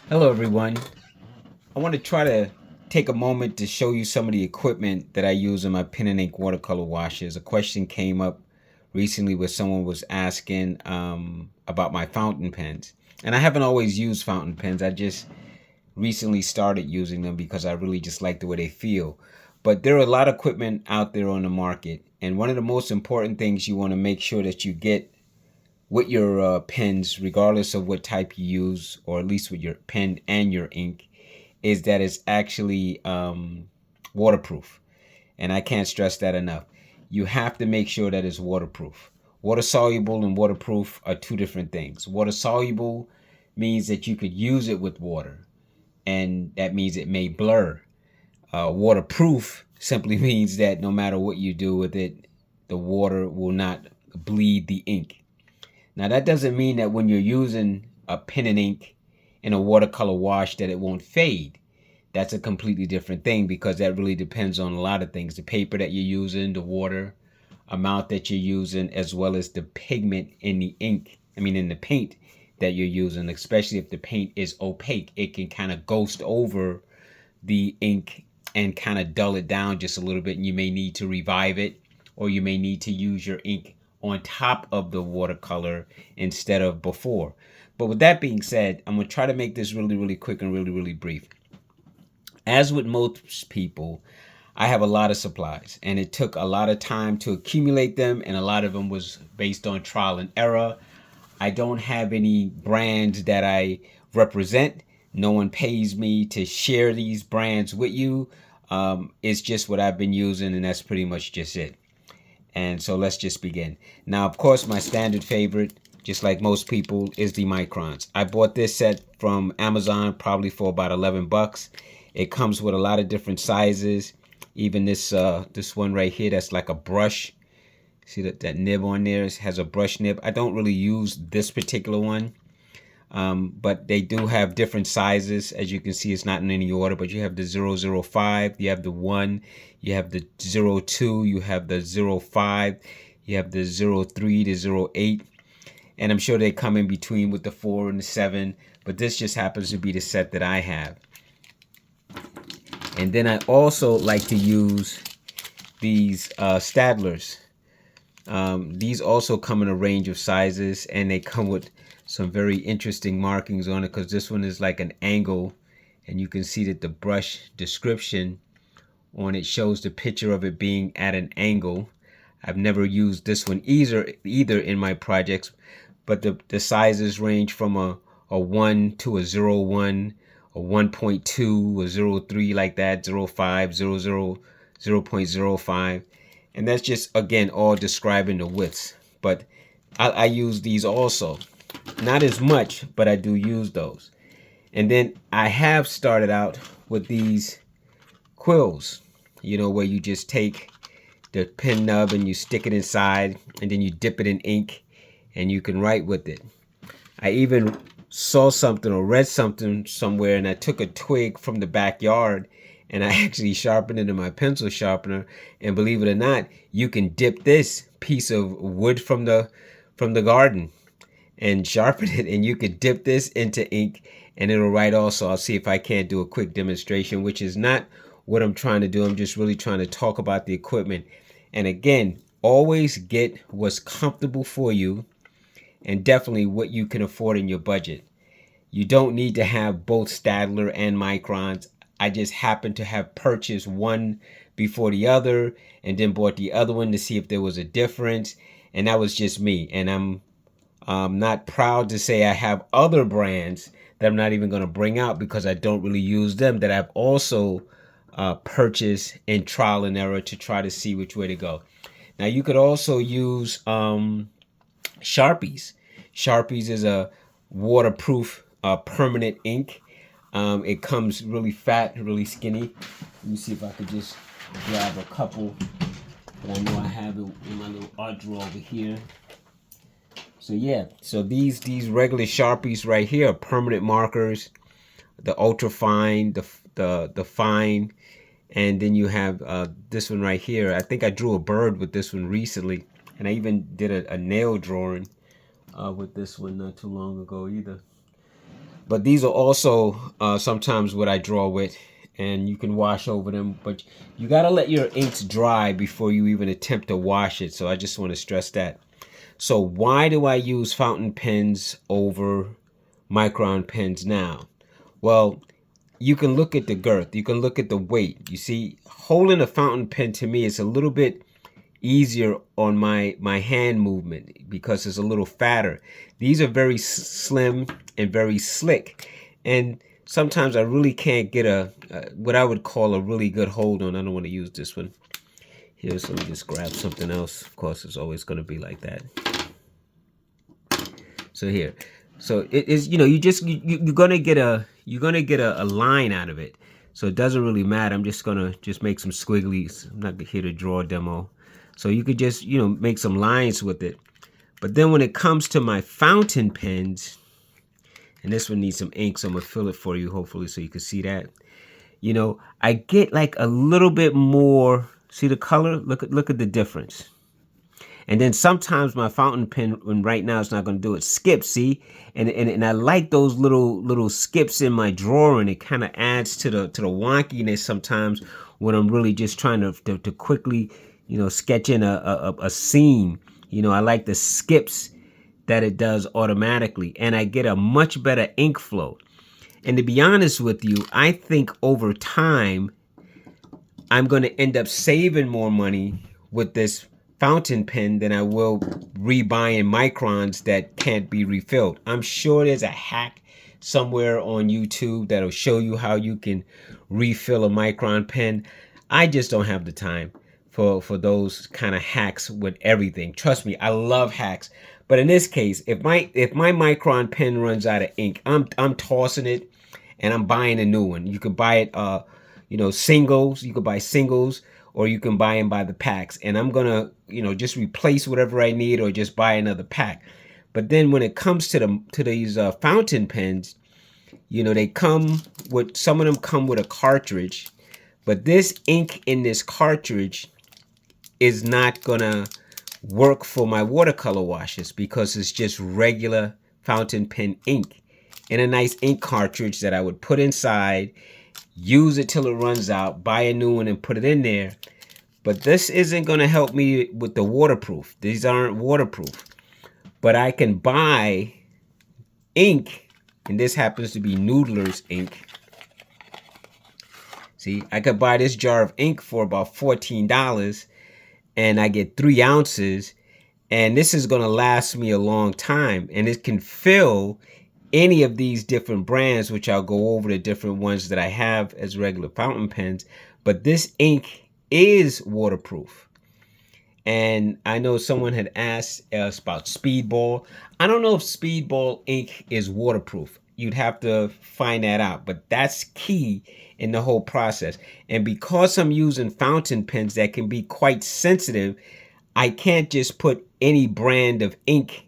Hello everyone. I want to try to take a moment to show you some of the equipment that I use in my pen and ink watercolor washes. A question came up recently where someone was asking about my fountain pens. And I haven't always used fountain pens. I just recently started using them because I really just like the way they feel. But there are a lot of equipment out there on the market. And one of the most important things you want to make sure that you get with your pens, regardless of what type you use, or at least with your pen and your ink, is that it's actually waterproof. And I can't stress that enough. You have to make sure that it's waterproof. Water soluble and waterproof are two different things. Water soluble means that you could use it with water, and that means it may blur. Waterproof simply means that no matter what you do with it, the water will not bleed the ink. Now that doesn't mean that when you're using a pen and ink in a watercolor wash that it won't fade. That's a completely different thing because that really depends on a lot of things. The paper that you're using, the water amount that you're using, as well as the pigment in the ink, in the paint that you're using, especially if the paint is opaque. It can kind of ghost over the ink and kind of dull it down just a little bit, and you may need to revive it, or you may need to use your ink on top of the watercolor instead of before. But with that being said, I'm going to try to make this really, really quick and really, really brief. As with most people, I have a lot of supplies, and it took a lot of time to accumulate them, and a lot of them was based on trial and error. I don't have any brands that I represent. No one pays me to share these brands with you. It's just what I've been using, and that's pretty much just it. And so let's just begin. Now, of course, my standard favorite, just like most people, is the Microns. I bought this set from Amazon probably for about 11 bucks. It comes with a lot of different sizes. Even this one right here, that's like a brush. See that nib on there has a brush nib. I don't really use this particular one. But they do have different sizes. As you can see, it's not in any order, but you have the 005, you have the 1, you have the 02, you have the 05, you have the 03, the 08, and I'm sure they come in between with the 4 and the 7, but this just happens to be the set that I have. And then I also like to use these Stadlers. These also come in a range of sizes, and they come with some very interesting markings on it, because this one is like an angle, and you can see that the brush description on it shows the picture of it being at an angle. I've never used this one either in my projects, but the sizes range from a 1 to a 01, a 1.2, a 03, like that, 05, 00, 0.05. And that's just, again, all describing the widths. But I use these also. Not as much, but I do use those. And then I have started out with these quills, where you just take the pen nub and you stick it inside, and then you dip it in ink, and you can write with it. I even saw something or read something somewhere, and I took a twig from the backyard and I actually sharpened it in my pencil sharpener. And believe it or not, you can dip this piece of wood from the garden and sharpen it, and you could dip this into ink and it'll write also. I'll see if I can't do a quick demonstration, which is not what I'm trying to do. I'm just really trying to talk about the equipment. And again, always get what's comfortable for you, and definitely what you can afford in your budget. You don't need to have both Stadler and Microns. I just happened to have purchased one before the other, and then bought the other one to see if there was a difference. And that was just me. And I'm not proud to say I have other brands that I'm not even going to bring out because I don't really use them, that I've also purchased in trial and error to try to see which way to go. Now, you could also use Sharpies. Sharpies is a waterproof permanent ink. It comes really fat, really skinny. Let me see if I could just grab a couple that I know I have it in my little art drawer over here. So yeah, so these regular Sharpies right here are permanent markers, the ultra fine, the fine, and then you have this one right here. I think I drew a bird with this one recently, and I even did a nail drawing with this one not too long ago either. But these are also sometimes what I draw with, and you can wash over them. But you got to let your inks dry before you even attempt to wash it. So I just want to stress that. So why do I use fountain pens over micron pens now? Well, you can look at the girth. You can look at the weight. You see, holding a fountain pen to me is a little bit easier on my hand movement because it's a little fatter. These are very slim and very slick, and sometimes I really can't get a what I would call a really good hold on. I don't want to use this one here, so let me just grab something else. Of course, it's always going to be like that. So here, so it is, you know, you're gonna get a line out of it, so it doesn't really matter. I'm just gonna make some squigglies. I'm not here to draw a demo. So you could just, you know, make some lines with it. But then when it comes to my fountain pens, and this one needs some ink, so I'm gonna fill it for you, hopefully, so you can see that. You know, I get like a little bit more. See the color? Look at the difference. And then sometimes my fountain pen, when right now it's not going to do it, skips. See, and I like those little skips in my drawer, and it kind of adds to the wonkiness sometimes when I'm really just trying to quickly, you know, sketch in a scene. You know, I like the skips that it does automatically, and I get a much better ink flow. And to be honest with you, I think over time I'm going to end up saving more money with this fountain pen than I will rebuying microns that can't be refilled. I'm sure there's a hack somewhere on YouTube that'll show you how you can refill a micron pen. I just don't have the time for those kind of hacks with everything. Trust me, I love hacks. But in this case, if my micron pen runs out of ink, I'm tossing it and I'm buying a new one. You could buy it you know, singles. You could buy singles, or you can buy them by the packs. And I'm gonna, you know, just replace whatever I need or just buy another pack. But then when it comes to these fountain pens, you know, they come with, some of them come with a cartridge, but this ink in this cartridge is not gonna work for my watercolor washes because it's just regular fountain pen ink in a nice ink cartridge that I would put inside, use it till it runs out, buy a new one and put it in there. But this isn't going to help me with the waterproof. These aren't waterproof. But I can buy ink, and this happens to be Noodler's ink. See, I could buy this jar of ink for about $14, and I get 3 ounces, and this is going to last me a long time, and it can fill any of these different brands, which I'll go over the different ones that I have as regular fountain pens. But this ink is waterproof. And I know someone had asked us about Speedball. I don't know if Speedball ink is waterproof. You'd have to find that out, but that's key in the whole process. And because I'm using fountain pens that can be quite sensitive, I can't just put any brand of ink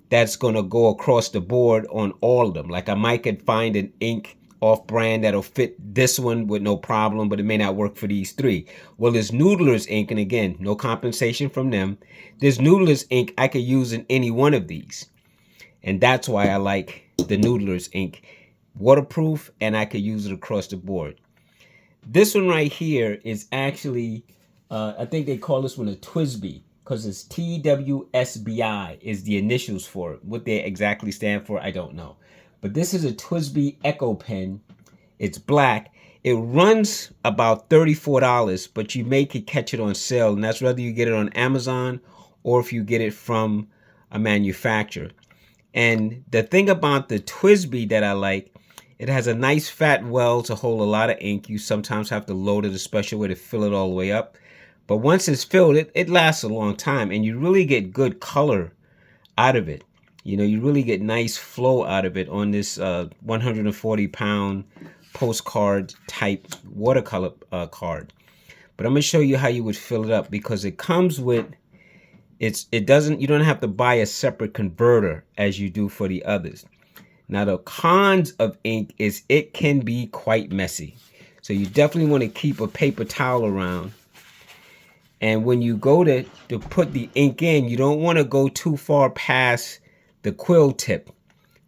that's going to go across the board on all of them. Like I might could find an ink off brand that'll fit this one with no problem, but it may not work for these 3. Well, there's Noodler's ink, and again, no compensation from them. There's Noodler's ink I could use in any one of these. And that's why I like the Noodler's ink. Waterproof, and I could use it across the board. This one right here is actually, I think they call this one a TWSBI, because it's TWSBI is the initials for it. What they exactly stand for, I don't know. But this is a TWSBI Echo pen. It's black. It runs about $34, but you may could catch it on sale, and that's whether you get it on Amazon or if you get it from a manufacturer. And the thing about the TWSBI that I like, it has a nice fat well to hold a lot of ink. You sometimes have to load it a special way to fill it all the way up. But once it's filled, it lasts a long time, and you really get good color out of it. You know, you really get nice flow out of it on this 140-pound postcard type watercolor card. But I'm going to show you how you would fill it up, because it comes with, you don't have to buy a separate converter as you do for the others. Now, the cons of ink is it can be quite messy. So you definitely want to keep a paper towel around. And when you go to put the ink in, you don't want to go too far past the quill tip,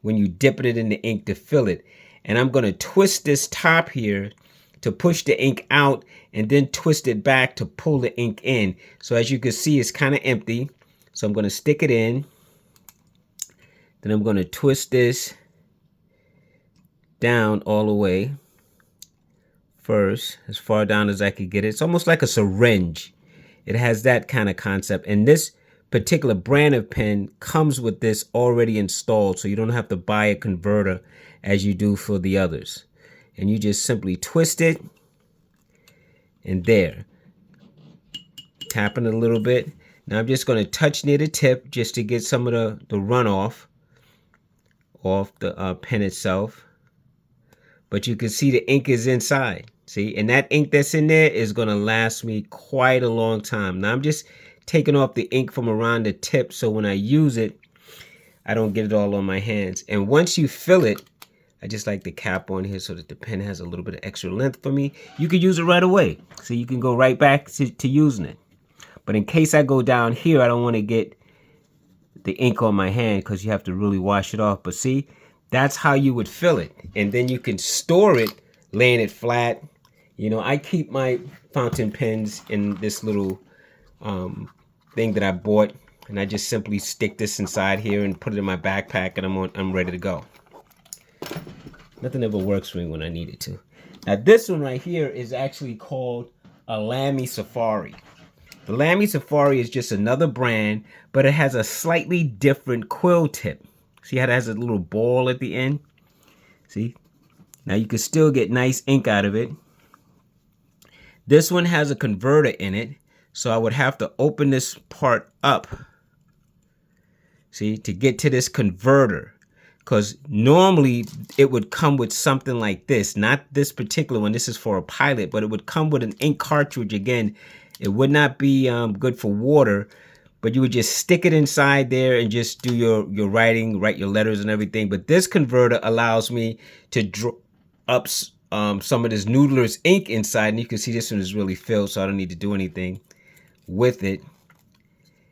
when you dip it in the ink to fill it. And I'm going to twist this top here to push the ink out and then twist it back to pull the ink in. So as you can see, it's kind of empty. So I'm going to stick it in. Then I'm going to twist this down all the way first, as far down as I could get it. It's almost like a syringe. It has that kind of concept. And this particular brand of pen comes with this already installed, so you don't have to buy a converter as you do for the others. And you just simply twist it, and there. Tapping it a little bit. Now I'm just going to touch near the tip just to get some of the runoff off the pen itself. But you can see the ink is inside. See, and that ink that's in there is going to last me quite a long time. Now I'm just taking off the ink from around the tip, so when I use it, I don't get it all on my hands. And once you fill it, I just like the cap on here so that the pen has a little bit of extra length for me. You can use it right away, so you can go right back to using it. But in case I go down here, I don't want to get the ink on my hand because you have to really wash it off. But see, that's how you would fill it. And then you can store it laying it flat. You know, I keep my fountain pens in this little thing that I bought, and I just simply stick this inside here and put it in my backpack, and I'm ready to go. Nothing ever works for me when I need it to. Now this one right here is actually called a Lamy Safari. The Lamy Safari is just another brand, but it has a slightly different quill tip. See how it has a little ball at the end? See? Now you can still get nice ink out of it. This one has a converter in it, so I would have to open this part up, see, to get to this converter. Because normally it would come with something like this. Not this particular one. This is for a pilot, but it would come with an ink cartridge again. It would not be good for water, but you would just stick it inside there and just do your writing, write your letters and everything. But this converter allows me to draw up some of this Noodler's ink inside, and you can see this one is really filled, so I don't need to do anything with it.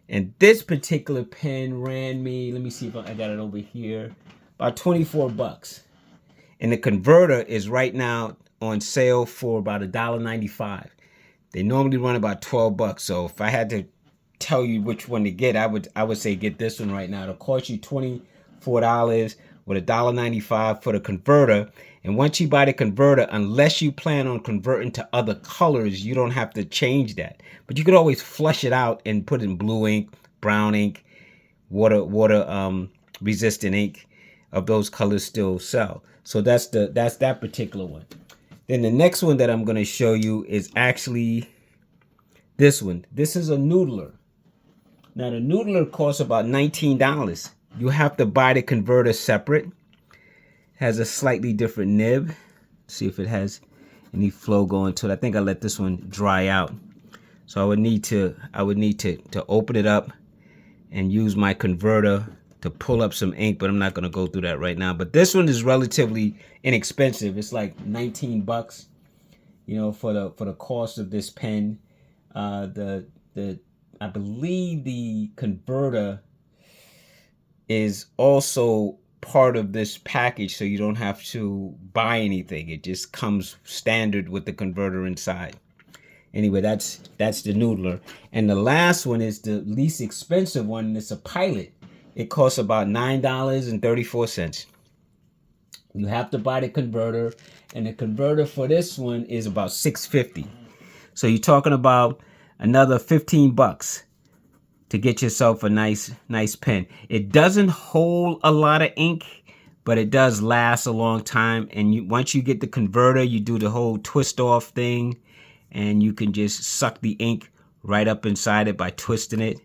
And this particular pen ran me, let me see if I got it over here, about 24 bucks. And the converter is right now on sale for about $1.95. They normally run about 12 bucks. So if I had to tell you which one to get, I would say get this one right now. It'll cost you $24 with $1.95 for the converter. And once you buy the converter, unless you plan on converting to other colors, you don't have to change that. But you could always flush it out and put in blue ink, brown ink, water resistant ink of those colors still sell. So that's that particular one. Then the next one that I'm going to show you is actually this one. This is a Noodler. Now the Noodler costs about $19. You have to buy the converter separate. Has a slightly different nib. See if it has any flow going to it. I think I let this one dry out. So I would need to open it up and use my converter to pull up some ink, but I'm not going to go through that right now. But this one is relatively inexpensive. It's like 19 bucks, you know, for the cost of this pen. I believe the converter is also part of this package, so you don't have to buy anything. It just comes standard with the converter inside. Anyway, that's the Noodler. And the last one is the least expensive one, and it's a Pilot. It costs about $9.34. You have to buy the converter, and the converter for this one is about $6.50. So you're talking about another 15 bucks to get yourself a nice pen. It doesn't hold a lot of ink, but it does last a long time. And once you get the converter, you do the whole twist off thing, and you can just suck the ink right up inside it by twisting it.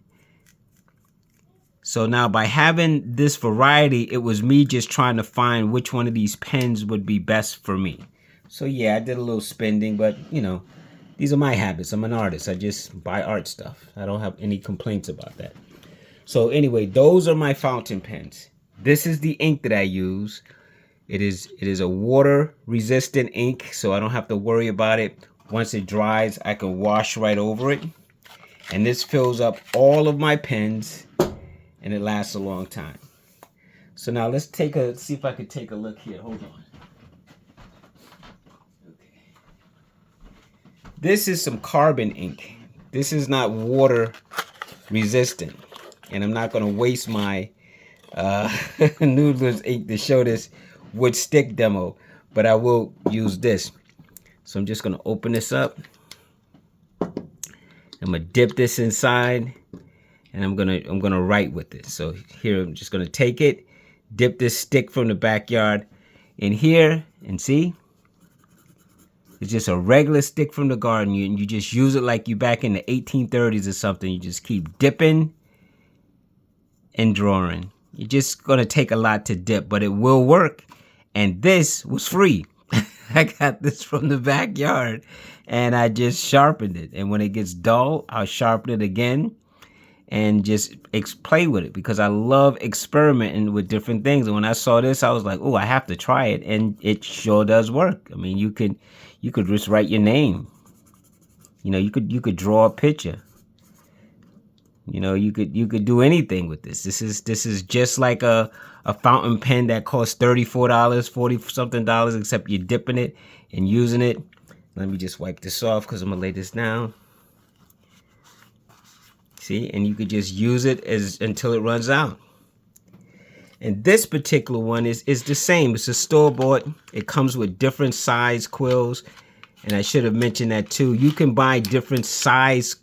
So now by having this variety, it was me just trying to find which one of these pens would be best for me. So yeah, I did a little spending, but you know, these are my habits. I'm an artist. I just buy art stuff. I don't have any complaints about that. So anyway, those are my fountain pens. This is the ink that I use. It is a water resistant ink, so I don't have to worry about it. Once it dries, I can wash right over it. And this fills up all of my pens, and it lasts a long time. So now let's see if I could take a look here. Hold on. Okay. This is some carbon ink. This is not water resistant. And I'm not going to waste my Noodler's ink to show this wood stick demo, but I will use this. So I'm just going to open this up. I'm going to dip this inside, and I'm going to write with it. So here I'm just going to take it, dip this stick from the backyard in here, and see? It's just a regular stick from the garden. You just use it like you back in the 1830s or something. You just keep dipping and drawing. You're just going to take a lot to dip, but it will work. And this was free. I got this from the backyard, and I just sharpened it. And when it gets dull, I'll sharpen it again and just play with it, because I love experimenting with different things. And when I saw this, I was like, oh, I have to try it. And it sure does work. I mean, you could just write your name. You know, you could draw a picture. You know, you could do anything with this. This is just like a fountain pen that costs $34, 40 something dollars, except you're dipping it and using it. Let me just wipe this off because I'm gonna lay this down. See, and you could just use it until it runs out. And this particular one is the same. It's a store-bought. It comes with different size quills, and I should have mentioned that too. You can buy different size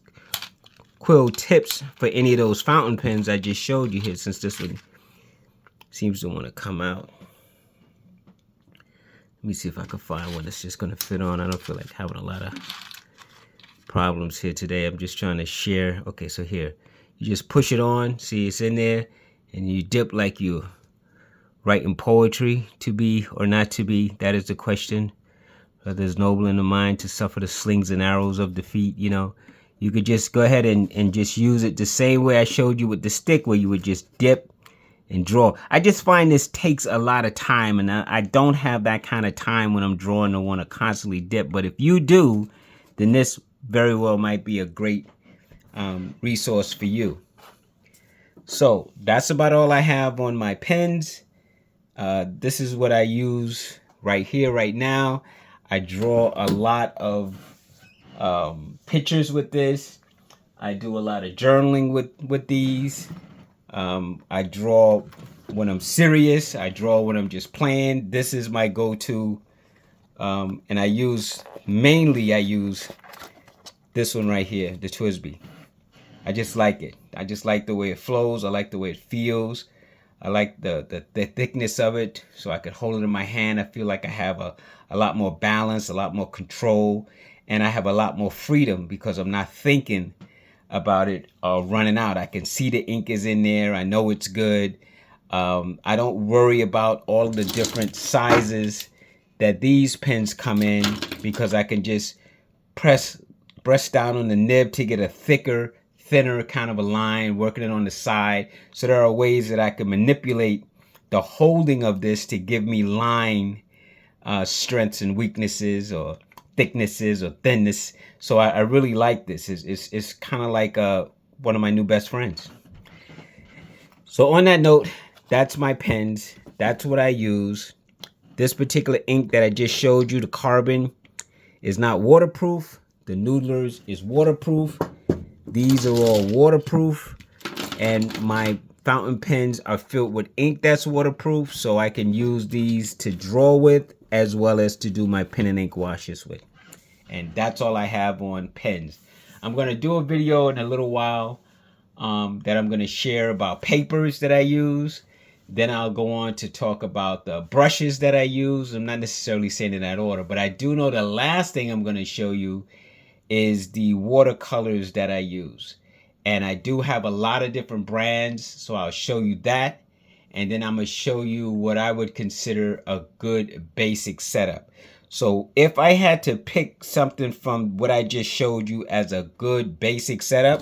quill tips for any of those fountain pens I just showed you here, since this one seems to want to come out. Let me see if I can find one that's just going to fit on. I don't feel like having a lot of problems here today. I'm just trying to share. Okay, so here, you just push it on. See, it's in there, and you dip like you writing poetry. To be or not to be, that is the question. Whether it's noble in the mind to suffer the slings and arrows of defeat, you know. You could just go ahead and just use it the same way I showed you with the stick, where you would just dip and draw. I just find this takes a lot of time, and I don't have that kind of time when I'm drawing to want to constantly dip. But if you do, then this very well might be a great resource for you. So that's about all I have on my pens. This is what I use right here, right now. I draw a lot of pictures with this. I do a lot of journaling with these. I draw when I'm serious. I draw when I'm just playing. This is my go-to, and I use this one right here, the Twisby. I just like it. I just like the way it flows. I like the way it feels. I like the thickness of it, so I could hold it in my hand. I feel like I have a lot more balance, a lot more control, and I have a lot more freedom because I'm not thinking about it running out. I can see the ink is in there. I know it's good. I don't worry about all the different sizes that these pens come in, because I can just press down on the nib to get a thicker, thinner kind of a line, working it on the side. So there are ways that I can manipulate the holding of this to give me line strengths and weaknesses, or thicknesses or thinness. So I really like this. It's kind of like one of my new best friends. So on that note, that's my pens. That's what I use. This particular ink that I just showed you, the carbon, is not waterproof. The Noodler's is waterproof. These are all waterproof. And my fountain pens are filled with ink that's waterproof, so I can use these to draw with, as well as to do my pen and ink washes with. And that's all I have on pens. I'm going to do a video in a little while that I'm going to share about papers that I use. Then I'll go on to talk about the brushes that I use. I'm not necessarily saying in that order, but I do know the last thing I'm going to show you is the watercolors that I use. And I do have a lot of different brands, so I'll show you that. And then I'm going to show you what I would consider a good basic setup. So if I had to pick something from what I just showed you as a good basic setup,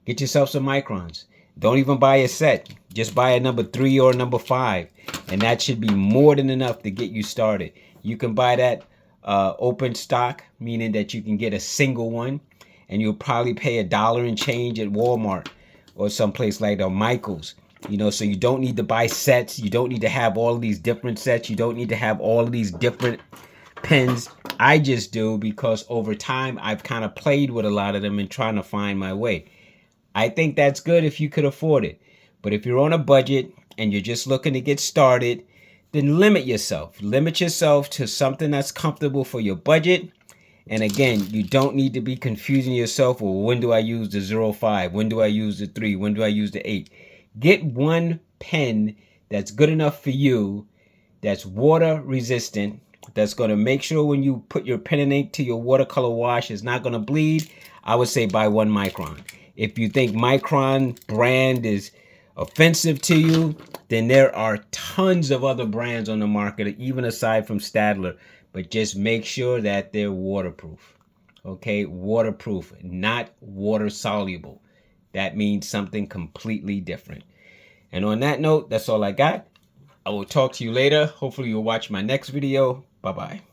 get yourself some microns. Don't even buy a set. Just buy a number 3 or number 5. And that should be more than enough to get you started. You can buy that open stock, meaning that you can get a single one, and you'll probably pay $1 and change at Walmart or someplace like that, Michael's. You know, so you don't need to buy sets. You don't need to have all of these different sets. You don't need to have all of these different pens. I just do because over time I've kind of played with a lot of them and trying to find my way. I think that's good if you could afford it. But if you're on a budget and you're just looking to get started, then limit yourself. Limit yourself to something that's comfortable for your budget. And again, you don't need to be confusing yourself. Well, when do I use the 05? When do I use the 3? When do I use the 8? Get one pen that's good enough for you, that's water resistant, that's going to make sure when you put your pen and ink to your watercolor wash, it's not going to bleed. I would say buy 1 Micron. If you think Micron brand is offensive to you, then there are tons of other brands on the market, even aside from Stadler. But just make sure that they're waterproof. Okay, waterproof, not water soluble. That means something completely different. And on that note, that's all I got. I will talk to you later. Hopefully you'll watch my next video. Bye-bye.